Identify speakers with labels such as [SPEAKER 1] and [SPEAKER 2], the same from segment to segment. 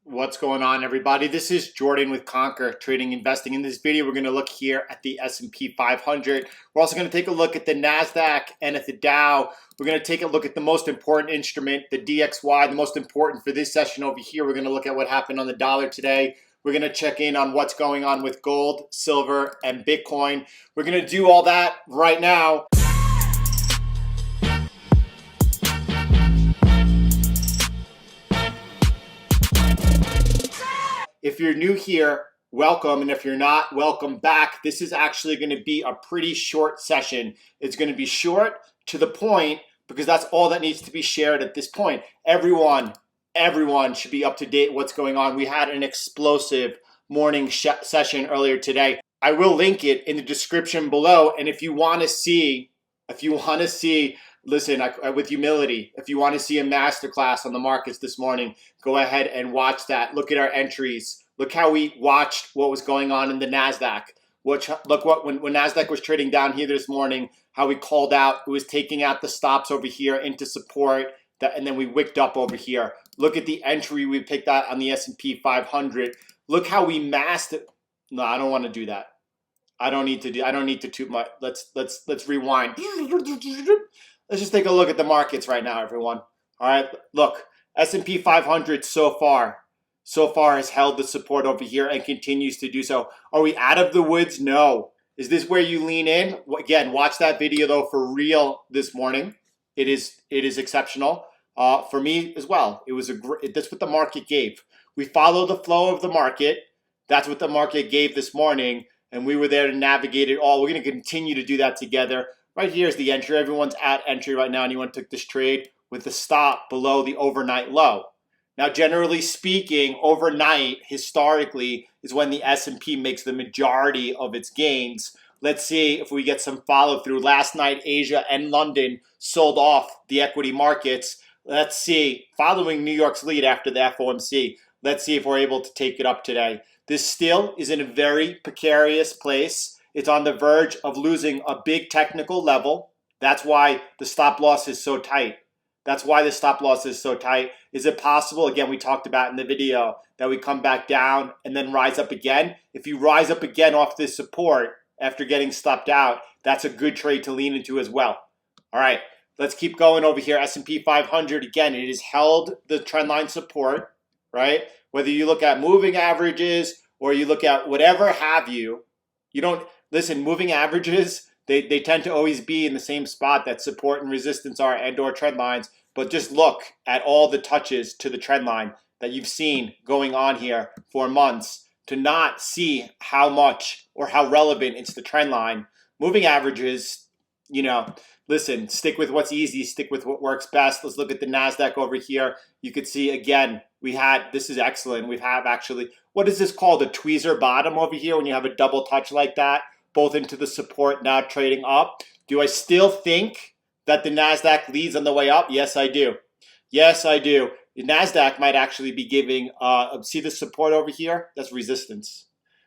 [SPEAKER 1] What's going on, everybody? This is Jordan with Conquer Trading Investing. In this video, we're going to look here at the S&P 500. We're also going to take a look at the NASDAQ and at the Dow. We're going to take a look at the most important instrument, the DXY, the most important for this session over here. We're going to look at what happened on the dollar today. We're going to check in on what's going on with gold, silver, and Bitcoin. We're going to do all that right now. If you're new here, welcome. And if you're not, welcome back. This is actually going to be a pretty short session. It's going to be short, to the point, because that's all that needs to be shared at this point. Everyone should be up to date what's going on. We had an explosive morning session earlier today. I will link it in the description below. And if you want to see, listen, with humility, if you want to see a masterclass on the markets this morning, go ahead and watch that. Look at our entries. Look how we watched what was going on in the NASDAQ. When NASDAQ was trading down here this morning, how we called out, it was taking out the stops over here into support, and then we wicked up over here. Look at the entry we picked out on the S&P 500. Look how we masked it. No, I don't want to do that. I don't need to toot my, let's rewind. Let's just take a look at the markets right now, everyone. All right, look, S&P 500 so far has held the support over here and continues to do so. Are we out of the woods? No. Is this where you lean in? Again, watch that video though for real this morning. It is exceptional for me as well. It was that's what the market gave. We follow the flow of the market. That's what the market gave this morning, and we were there to navigate it all. We're going to continue to do that together. Right here is the entry. Everyone's at entry right now. Anyone took this trade with the stop below the overnight low. Now, generally speaking, overnight, historically, is when the S&P makes the majority of its gains. Let's see if we get some follow through. Last night, Asia and London sold off the equity markets. Let's see, following New York's lead after the FOMC, let's see if we're able to take it up today. This still is in a very precarious place. It's on the verge of losing a big technical level. That's why the stop loss is so tight. Is it possible, again, we talked about in the video, that we come back down and then rise up again? If you rise up again off this support after getting stopped out, that's a good trade to lean into as well. All right, let's keep going over here. S&P 500, again, it has held the trendline support, right? Whether you look at moving averages or you look at whatever have you, listen, moving averages, they tend to always be in the same spot that support and resistance are and or trend lines. But just look at all the touches to the trend line that you've seen going on here for months to not see how much or how relevant it's the trend line. Moving averages, listen, stick with what's easy, stick with what works best. Let's look at the NASDAQ over here. You could see, again, this is excellent. We have actually, what is this called? A tweezer bottom over here when you have a double touch like that, both into the support, now trading up. Do I still think that the NASDAQ leads on the way up? Yes, I do. The NASDAQ might actually be giving, see the support over here? That's resistance.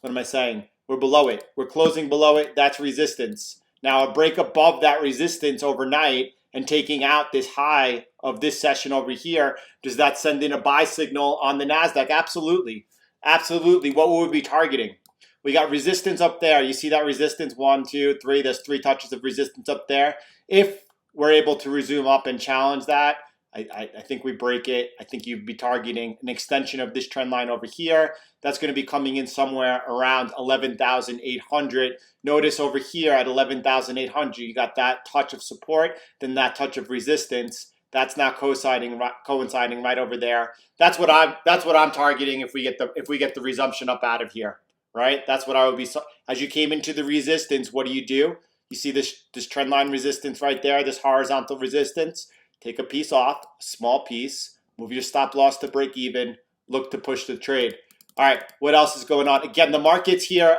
[SPEAKER 1] What am I saying? We're below it. We're closing below it. That's resistance. Now, a break above that resistance overnight and taking out this high of this session over here, does that send in a buy signal on the NASDAQ? Absolutely. What would we be targeting? We got resistance up there. You see that resistance? 1, 2, 3. There's 3 touches of resistance up there. If we're able to resume up and challenge that, I think we break it. I think you'd be targeting an extension of this trend line over here. That's going to be coming in somewhere around 11,800. Notice over here at 11,800, you got that touch of support, then that touch of resistance. That's now coinciding right over there. That's what I'm targeting if we get the resumption up out of here. Right? That's what I would be. As you came into the resistance, what do? You see this trend line resistance right there, this horizontal resistance. Take a piece off, a small piece, move your stop loss to break even, look to push the trade. All right, what else is going on? Again, the markets here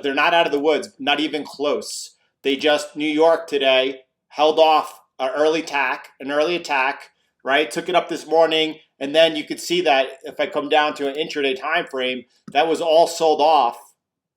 [SPEAKER 1] they're not out of the woods, not even close. New York today held off an early attack, right? Took it up this morning. And then you could see that if I come down to an intraday time frame, that was all sold off,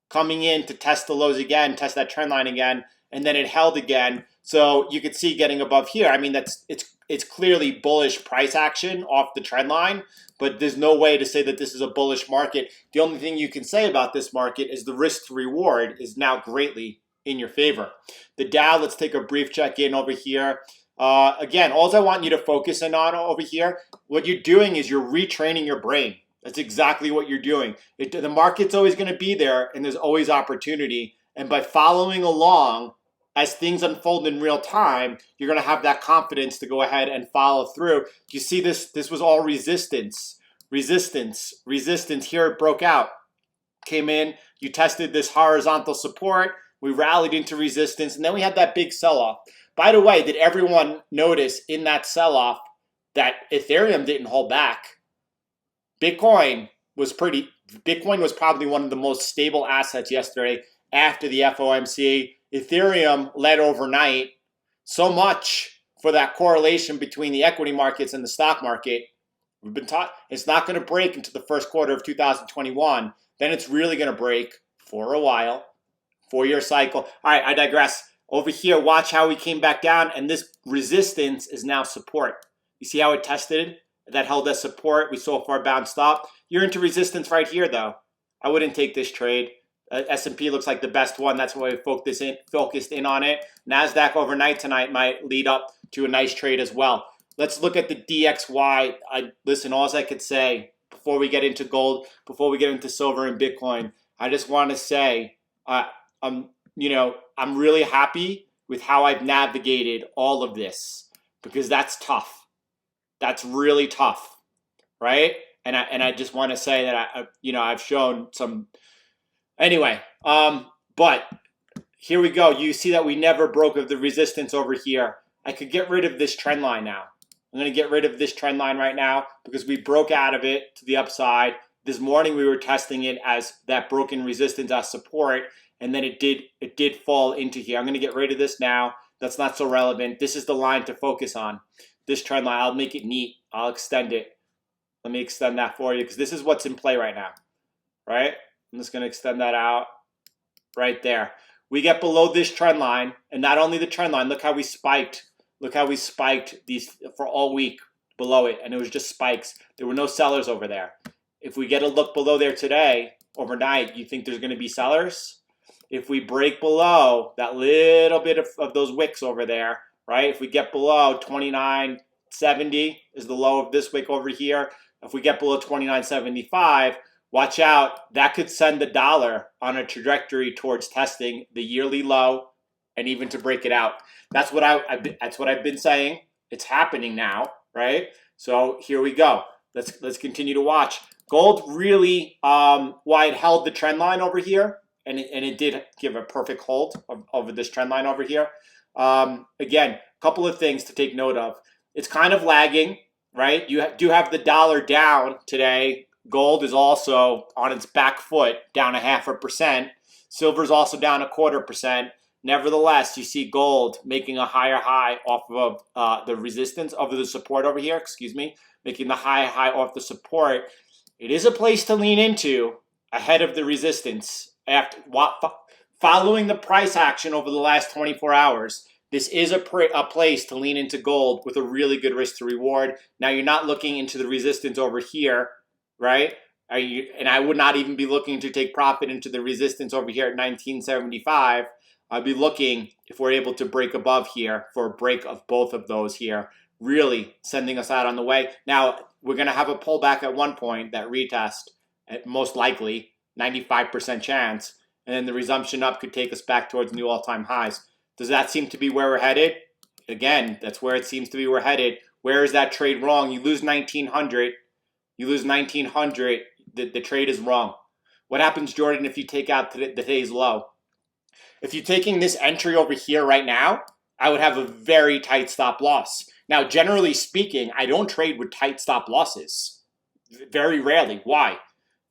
[SPEAKER 1] coming in to test the lows again, test that trend line again, and then it held again. So you could see getting above here. I mean, it's it's clearly bullish price action off the trend line, but there's no way to say that this is a bullish market. The only thing you can say about this market is the risk to reward is now greatly in your favor. The Dow, let's take a brief check in over here. Again, all I want you to focus in on over here, what you're doing is you're retraining your brain. That's exactly what you're doing. The market's always going to be there, and there's always opportunity. And by following along, as things unfold in real time, you're going to have that confidence to go ahead and follow through. You see this was all resistance. Here it broke out. Came in, you tested this horizontal support, we rallied into resistance, and then we had that big sell-off. By the way, did everyone notice in that sell-off that Ethereum didn't hold back? Bitcoin was probably one of the most stable assets yesterday after the FOMC. Ethereum led overnight. So much for that correlation between the equity markets and the stock market. We've been taught it's not going to break into the first quarter of 2021. Then it's really going to break for a while. 4-year cycle. All right, I digress. Over here, watch how we came back down, and this resistance is now support. You see how it tested? That held as support. We so far bounced up. You're into resistance right here, though. I wouldn't take this trade. S&P looks like the best one. That's why we focused in on it. NASDAQ overnight tonight might lead up to a nice trade as well. Let's look at the DXY. Listen, all I could say before we get into gold, before we get into silver and Bitcoin, I just want to say I'm really happy with how I've navigated all of this, because that's tough. That's really tough, right? And I just want to say that I've shown some. Anyway, but here we go. You see that we never broke of the resistance over here. I could get rid of this trend line now. I'm going to get rid of this trend line right now because we broke out of it to the upside. This morning we were testing it as that broken resistance as support, and then it did fall into here. I'm going to get rid of this now. That's not so relevant. This is the line to focus on. This trend line, I'll make it neat. I'll extend it. Let me extend that for you because this is what's in play right now, right? I'm just going to extend that out right there. We get below this trend line, and not only the trend line, look how we spiked. Look how we spiked these for all week below it, and it was just spikes. There were no sellers over there. If we get a look below there today, overnight, you think there's going to be sellers? If we break below that little bit of those wicks over there, right? If we get below 29.70 is the low of this wick over here. If we get below 29.75, watch out. That could send the dollar on a trajectory towards testing the yearly low and even to break it out. That's what I've been saying. It's happening now, right? So here we go. Let's continue to watch. Gold really, while it held the trend line over here, and it did give a perfect hold over this trend line over here. Again, a couple of things to take note of. It's kind of lagging, right? You do have the dollar down today. Gold is also on its back foot, down 0.5%. Silver's also down 0.25%. Nevertheless, you see gold making a higher high off of the resistance, of the support over here, making the high off the support. It is a place to lean into ahead of the resistance. After following the price action over the last 24 hours, this is a place to lean into gold with a really good risk to reward. Now, you're not looking into the resistance over here, right? And I would not even be looking to take profit into the resistance over here at 1975. I'd be looking, if we're able to break above here, for a break of both of those here, really sending us out on the way. Now, we're going to have a pullback at one point, that retest, at most likely, 95% chance, and then the resumption up could take us back towards new all-time highs. Does that seem to be where we're headed? Again, that's where it seems to be we're headed. Where is that trade wrong? You lose 1900. You lose 1900. The trade is wrong. What happens, Jordan, if you take out today's low? If you're taking this entry over here right now, I would have a very tight stop loss. Now, generally speaking, I don't trade with tight stop losses. Very rarely. Why?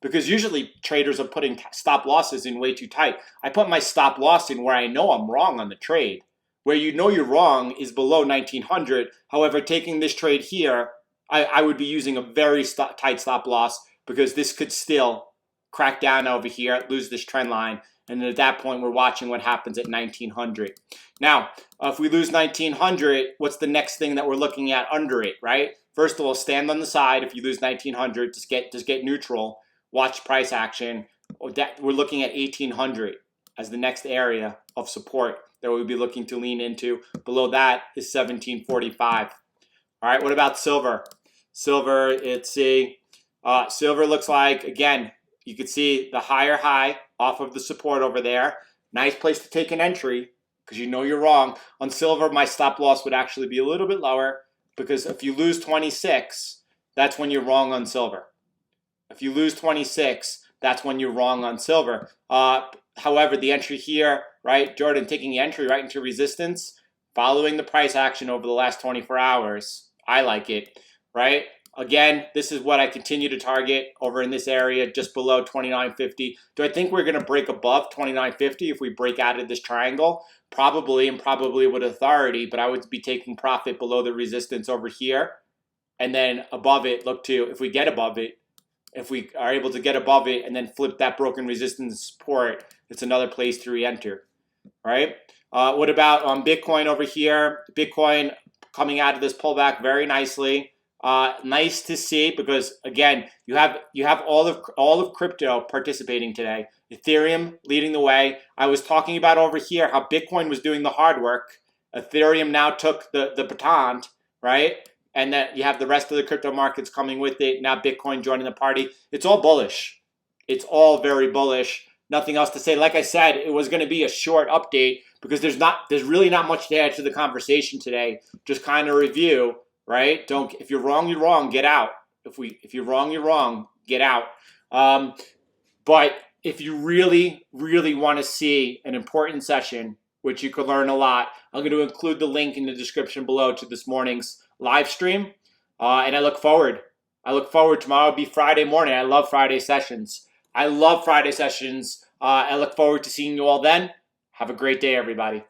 [SPEAKER 1] Because usually traders are putting stop losses in way too tight. I put my stop loss in where I know I'm wrong on the trade. Where you know you're wrong is below 1900. However, taking this trade here, I would be using a very tight stop loss because this could still crack down over here, lose this trend line, And then at that point, we're watching what happens at 1900. Now, if we lose 1900, what's the next thing that we're looking at under it, right? First of all, stand on the side. If you lose 1900, just get neutral. Watch price action. We're looking at 1800 as the next area of support that we'll be looking to lean into. Below that is 1745. All right, what about silver? Silver, let's see. Silver looks like, again, you can see the higher high off of the support over there. Nice place to take an entry because you know you're wrong. On silver, my stop loss would actually be a little bit lower because if you lose 26, that's when you're wrong on silver. If you lose 26, that's when you're wrong on silver. However, the entry here, right, Jordan taking the entry right into resistance, following the price action over the last 24 hours. I like it, right? Again, this is what I continue to target over in this area, just below 29.50. Do I think we're going to break above 29.50 if we break out of this triangle? Probably, and probably with authority, but I would be taking profit below the resistance over here. And then above it, look to, if we get above it, if we are able to get above it and then flip that broken resistance support, it's another place to re-enter, right? What about on Bitcoin over here? Bitcoin coming out of this pullback very nicely. Nice to see because again, you have all of crypto participating today. Ethereum leading the way. I was talking about over here how Bitcoin was doing the hard work. Ethereum now took the baton, right? And that you have the rest of the crypto markets coming with it. Now Bitcoin joining the party. It's all bullish. It's all very bullish. Nothing else to say. Like I said, it was going to be a short update because there's really not much to add to the conversation today. Just kind of review, right? If you're wrong, you're wrong. Get out. If you're wrong, you're wrong. Get out. But if you really, really want to see an important session, which you could learn a lot, I'm going to include the link in the description below to this morning's live stream. And I look forward. Tomorrow will be Friday morning. I love Friday sessions. I look forward to seeing you all then. Have a great day, everybody.